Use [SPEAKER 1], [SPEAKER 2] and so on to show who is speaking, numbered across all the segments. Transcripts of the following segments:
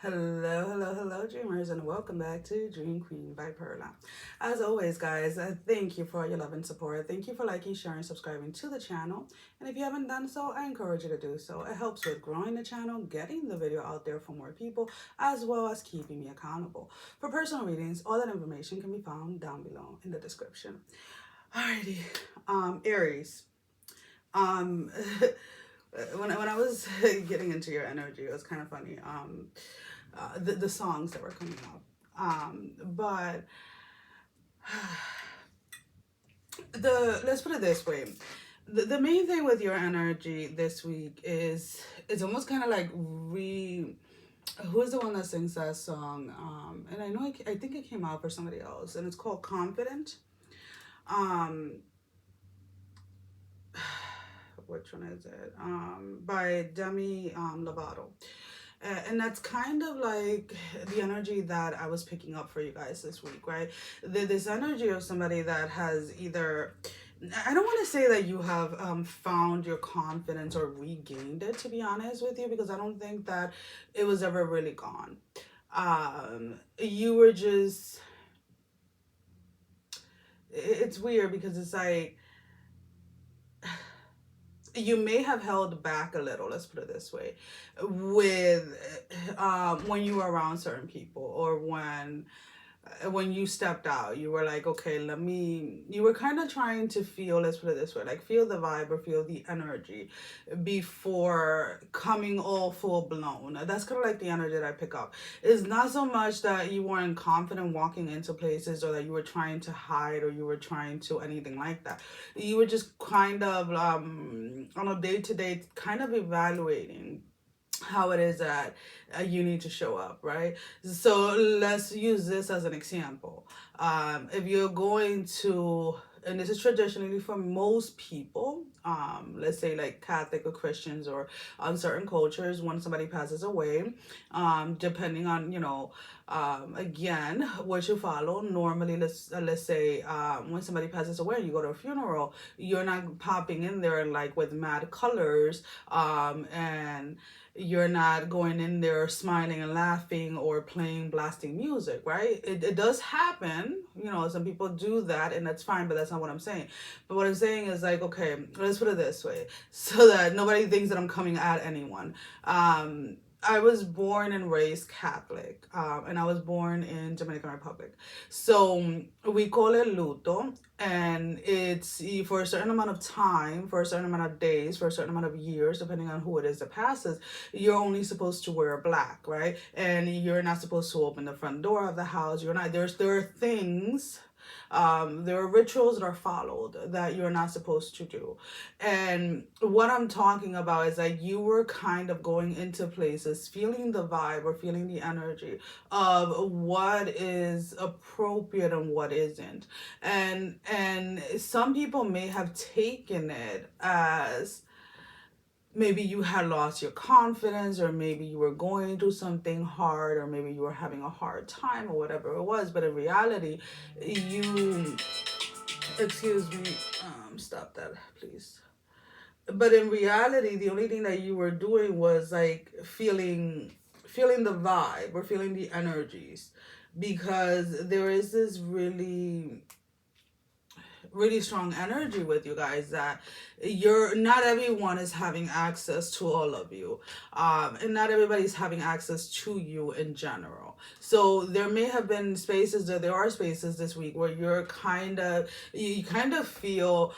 [SPEAKER 1] Hello, dreamers, and welcome back to Dream Queen by Perla. As always, guys, thank you for all your love and support. Thank you for liking, sharing, subscribing to the channel. And if you haven't done so, I encourage you to do so. It helps with growing the channel, getting the video out there for more people, as well as keeping me accountable. For personal readings, all that information can be found down below in the description. Alrighty, Aries. Um, when I was getting into your energy, it was kind of funny. The songs that were coming up. But the let's put it this way. The main thing with your energy this week is it's almost kind of like who's the one that sings that song? And I know I think it came out for somebody else, and it's called Confident. Um, which one is it? By Demi Lovato. And that's kind of like the energy that I was picking up for you guys this week, right? This energy of somebody that has either, I don't want to say that you have found your confidence or regained it, to be honest with you, because I don't think that it was ever really gone. You were just, it's weird because it's like, you may have held back a little, let's put it this way, with when you were around certain people, or when you stepped out, you were like, okay, you were kind of trying to feel, let's put it this way, like feel the vibe or feel the energy before coming all full blown. That's kind of like the energy that I pick up. It's not so much that you weren't confident walking into places, or that you were trying to hide, or you were trying to anything like that. You were just kind of on a day-to-day kind of evaluating how it is that you need to show up, right? So let's use this as an example. If you're going to, and this is traditionally for most people, let's say like Catholic or Christians, or on certain cultures, when somebody passes away, depending on, again, what you follow. Normally, let's say when somebody passes away, you go to a funeral, you're not popping in there like with mad colors, and you're not going in there smiling and laughing or playing blasting music, right? It does happen, some people do that, and that's fine, but that's not what I'm saying. But what I'm saying is, like, okay, let's put it this way so that nobody thinks that I'm coming at anyone. I was born and raised Catholic, and I was born in Dominican Republic. So we call it luto, and it's for a certain amount of time, for a certain amount of days, for a certain amount of years, depending on who it is that passes. You're only supposed to wear black, right? And you're not supposed to open the front door of the house. You're not. There are things. There are rituals that are followed that you're not supposed to do. And what I'm talking about is that you were kind of going into places, feeling the vibe or feeling the energy of what is appropriate and what isn't. And some people may have taken it as maybe you had lost your confidence, or maybe you were going through something hard, or maybe you were having a hard time, or whatever it was. But in reality, you, excuse me, stop that, please. But in reality, the only thing that you were doing was like feeling the vibe or feeling the energies, because there is this really strong energy with you guys, that you're not everyone is having access to all of you, and not everybody's having access to you in general. So there may have been spaces, or there are spaces this week where you kind of feel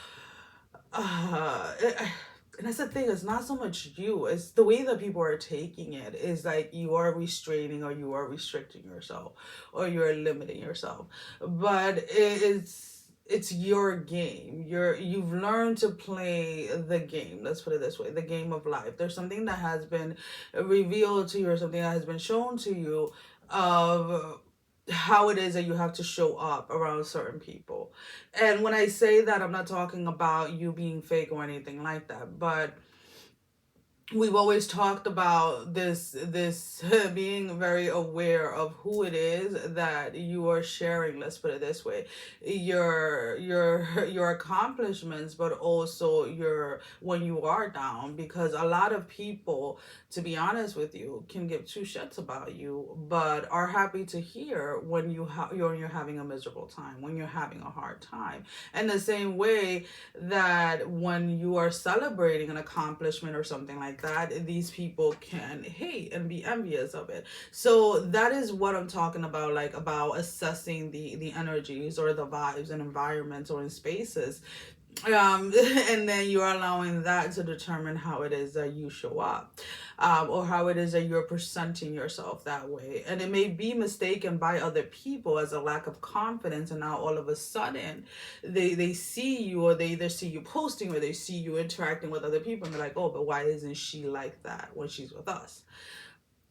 [SPEAKER 1] uh and that's the thing, it's not so much you, it's the way that people are taking it, is like you are restraining, or you are restricting yourself, or you're limiting yourself. But it's your game. You've learned to play the game, let's put it this way, the game of life. There's something that has been revealed to you, or something that has been shown to you, of how it is that you have to show up around certain people. And when I say that, I'm not talking about you being fake or anything like that, but we've always talked about this being very aware of who it is that you are sharing, let's put it this way, your accomplishments, but also your when you are down, because a lot of people, to be honest with you, can give two shits about you, but are happy to hear when you're having a miserable time, when you're having a hard time. And the same way that when you are celebrating an accomplishment or something like that, these people can hate and be envious of it. So that is what I'm talking about, like about assessing the energies or the vibes and environments or in spaces. And then you're allowing that to determine how it is that you show up, or how it is that you're presenting yourself that way. And it may be mistaken by other people as a lack of confidence, and now all of a sudden they see you, or they either see you posting or they see you interacting with other people, and they're like, oh, but why isn't she like that when she's with us?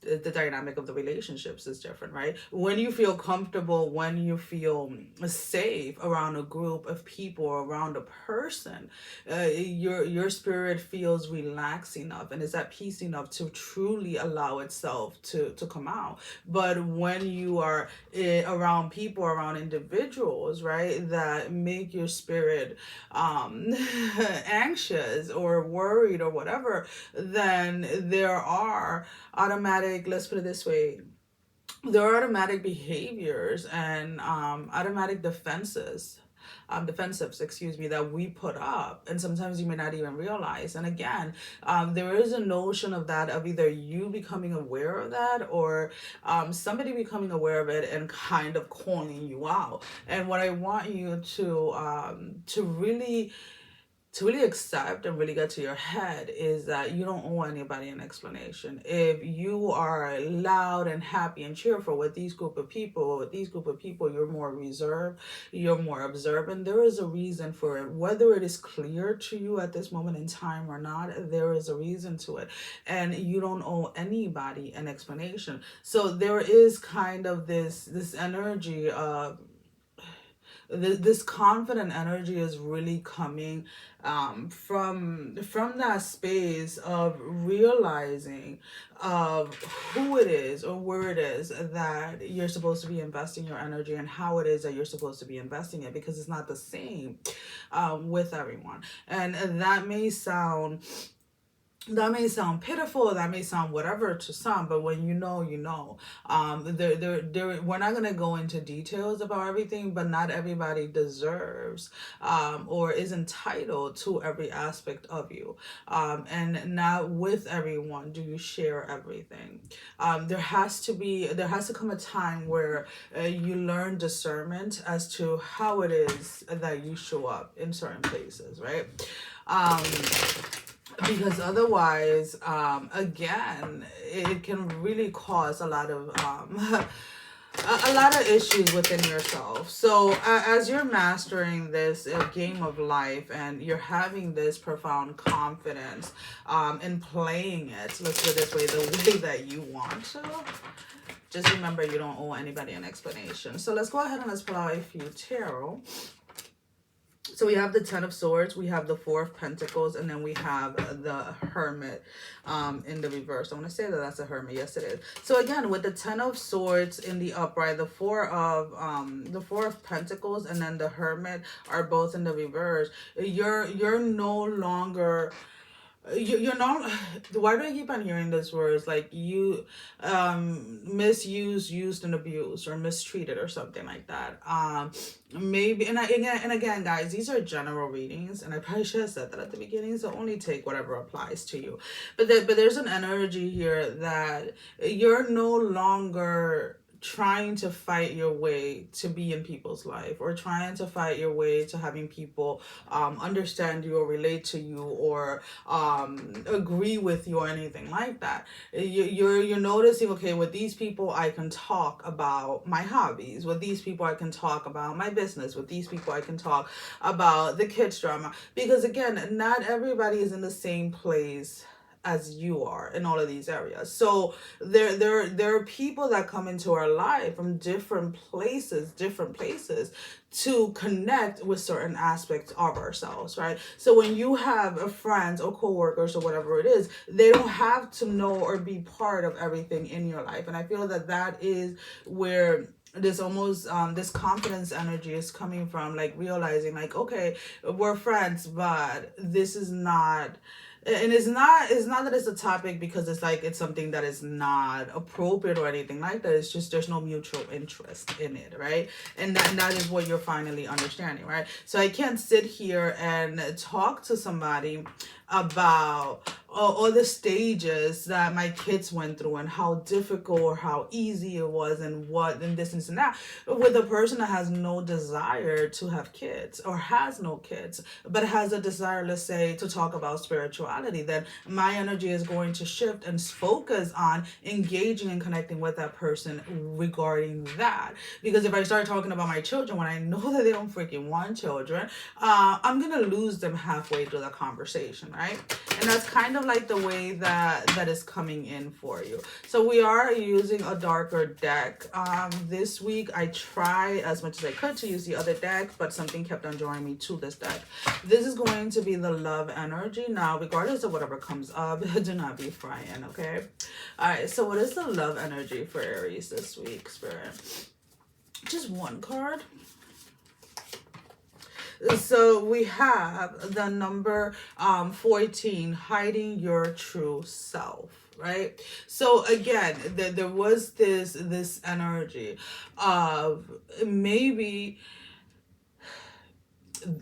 [SPEAKER 1] The dynamic of the relationships is different, right? When you feel comfortable, when you feel safe around a group of people or around a person, your spirit feels relaxed enough and is at peace enough to truly allow itself to come out. But when you are around people, around individuals, right, that make your spirit anxious or worried or whatever, then there are automatic, let's put it this way, there are automatic behaviors and automatic defensives, excuse me, that we put up, and sometimes you may not even realize. And again, there is a notion of that, of either you becoming aware of that, or somebody becoming aware of it and kind of calling you out. And what I want you to really accept and really get to your head is that you don't owe anybody an explanation. If you are loud and happy and cheerful with these group of people, you're more reserved, you're more observant. There is a reason for it. Whether it is clear to you at this moment in time or not, there is a reason to it. And you don't owe anybody an explanation. So there is kind of this energy of this confident energy is really coming from that space of realizing of who it is or where it is that you're supposed to be investing your energy, and how it is that you're supposed to be investing it, because it's not the same with everyone. And that may sound pitiful, that may sound whatever to some, but when you know, you know. We're not going to go into details about everything, but not everybody deserves or is entitled to every aspect of you. And not with everyone do you share everything. There has to come a time where you learn discernment as to how it is that you show up in certain places, right? Um, because otherwise, again, it can really cause a lot of a lot of issues within yourself. So as you're mastering this game of life, and you're having this profound confidence in playing it, let's put it this way, the way that you want to, just remember you don't owe anybody an explanation. So let's go ahead and let's pull out a few tarot. So we have the Ten of Swords, we have the Four of Pentacles, and then we have the Hermit in the reverse. I want to say that that's a Hermit. Yes, it is. So again, with the Ten of Swords in the upright, the Four of Pentacles, and then the Hermit are both in the reverse. You're no longer you're not, why do I keep on hearing those words like you misused, used and abused, or mistreated, or something like that. Maybe, and again guys, these are general readings, and I probably should have said that at the beginning, so only take whatever applies to you. But there's an energy here that you're no longer trying to fight your way to be in people's life, or trying to fight your way to having people understand you or relate to you, or agree with you, or anything like that. You're noticing, okay, with these people I can talk about my hobbies, with these people I can talk about my business, with these people I can talk about the kids drama, because again, not everybody is in the same place as you are in all of these areas. So there are people that come into our life from different places to connect with certain aspects of ourselves, right? So when you have friends or coworkers or whatever it is, they don't have to know or be part of everything in your life. And I feel that that is where this almost this confidence energy is coming from, like realizing like, okay, we're friends, but this is not, and it's not that it's a topic because it's like it's something that is not appropriate or anything like that. It's just there's no mutual interest in it, right? And that is what you're finally understanding, right? So I can't sit here and talk to somebody about all the stages that my kids went through and how difficult or how easy it was and what and this and that with a person that has no desire to have kids or has no kids but has a desire, let's say, to talk about spirituality. Then my energy is going to shift and focus on engaging and connecting with that person regarding that. Because if I start talking about my children when I know that they don't freaking want children, I'm gonna lose them halfway through the conversation, right? And that's kind of like the way that is coming in for you. So we are using a darker deck. This week I tried as much as I could to use the other deck, but something kept on drawing me to this deck. This is going to be the love energy. Now, regardless of whatever comes up, do not be frying, okay? All right, so what is the love energy for Aries this week, Spirit? Just one card. So we have the number 14, hiding your true self, right? So again, there was this energy of maybe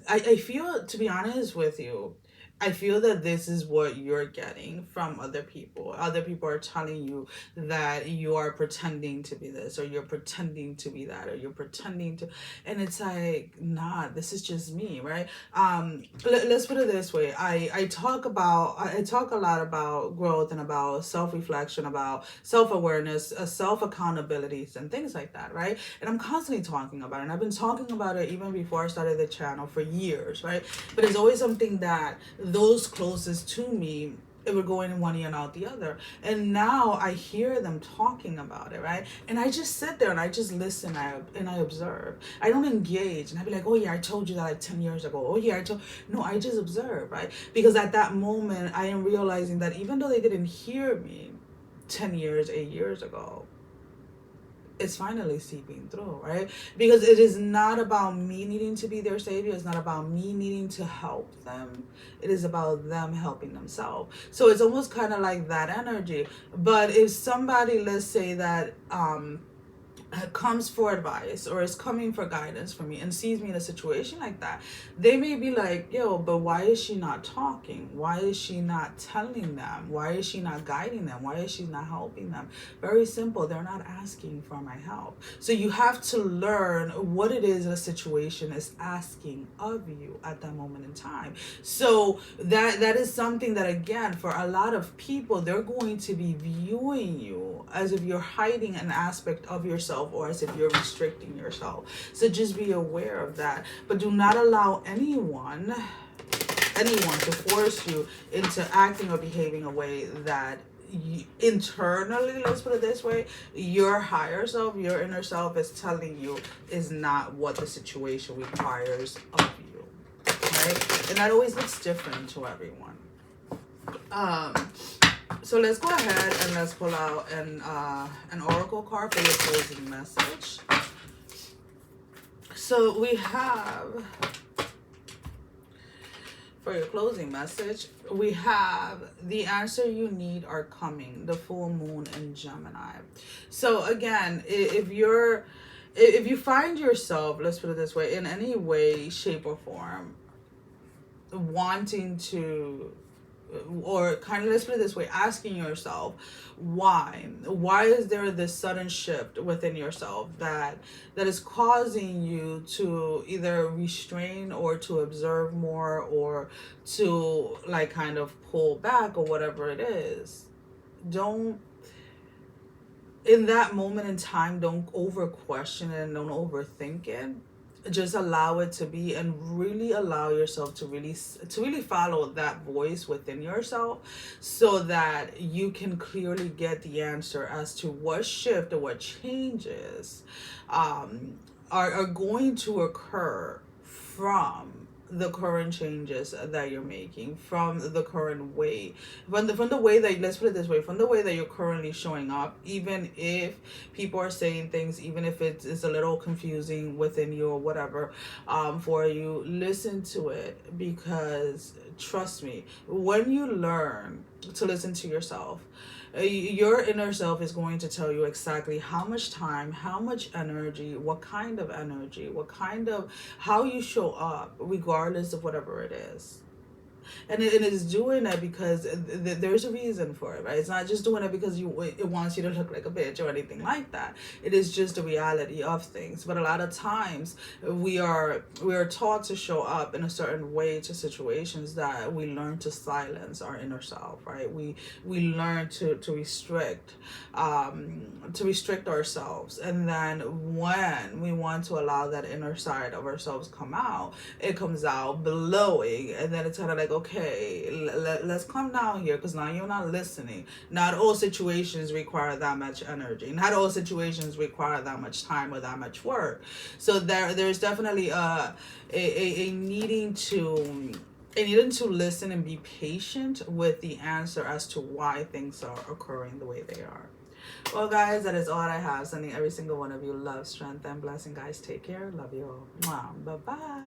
[SPEAKER 1] I feel, to be honest with you, I feel that this is what you're getting from other people. Other people are telling you that you are pretending to be this, or you're pretending to be that, or you're pretending to, and it's like, nah, this is just me, right? Let's put it this way. I talk a lot about growth and about self-reflection, about self-awareness, self-accountabilities and things like that, right? And I'm constantly talking about it. And I've been talking about it even before I started the channel for years, right? But it's always something that those closest to me, it would go in one ear and out the other. And now I hear them talking about it, right? And I just sit there and I just listen and I observe. I don't engage. And I'd be like, oh yeah, I told you that like 10 years ago. Oh yeah, no, I just observe, right? Because at that moment, I am realizing that even though they didn't hear me 10 years, 8 years ago, it's finally seeping through, right? Because it is not about me needing to be their savior. It's not about me needing to help them. It is about them helping themselves. So it's almost kind of like that energy. But if somebody, let's say that comes for advice or is coming for guidance from me and sees me in a situation like that, they may be like, yo, but why is she not talking? Why is she not telling them? Why is she not guiding them? Why is she not helping them? Very simple. They're not asking for my help. So you have to learn what it is a situation is asking of you at that moment in time. So that is something that, again, for a lot of people, they're going to be viewing you as if you're hiding an aspect of yourself or as if you're restricting yourself. So just be aware of that. But do not allow anyone to force you into acting or behaving a way that internally, let's put it this way, your higher self, your inner self is telling you is not what the situation requires of you, right? And that always looks different to everyone. So let's go ahead and let's pull out an oracle card for your closing message. So we have, for your closing message, we have the answer you need are coming, the full moon in Gemini. So again, if you find yourself, let's put it this way, in any way, shape, or form, wanting to, or kind of, let's put it this way, asking yourself why is there this sudden shift within yourself that is causing you to either restrain or to observe more or to like kind of pull back or whatever it is. Don't, in that moment in time, don't over question it and don't overthink it. just allow it to be, and really allow yourself to really follow that voice within yourself, so that you can clearly get the answer as to what shift or what changes um, are going to occur from the current changes that you're making, from the current way, from the way that, let's put it this way, from the way that you're currently showing up. Even if people are saying things, even if it is a little confusing within you or whatever, for you, listen to it, because trust me, when you learn to listen to yourself, your inner self is going to tell you exactly how much time, how much energy, what kind of, how you show up, regardless of whatever it is. And it is doing that because there's a reason for it, right? It's not just doing it because it wants you to look like a bitch or anything like that. It is just the reality of things. But a lot of times we are taught to show up in a certain way to situations, that we learn to silence our inner self, right? We learn to restrict ourselves, and then when we want to allow that inner side of ourselves come out, it comes out blowing, and then it's kind of like, okay, let's calm down here, because now you're not listening. Not all situations require that much energy, not all situations require that much time or that much work. So there's definitely a needing to listen and be patient with the answer as to why things are occurring the way they are. Well, guys, that is all I have. Sending every single one of you love, strength, and blessing. Guys, take care. Love you all. Bye bye.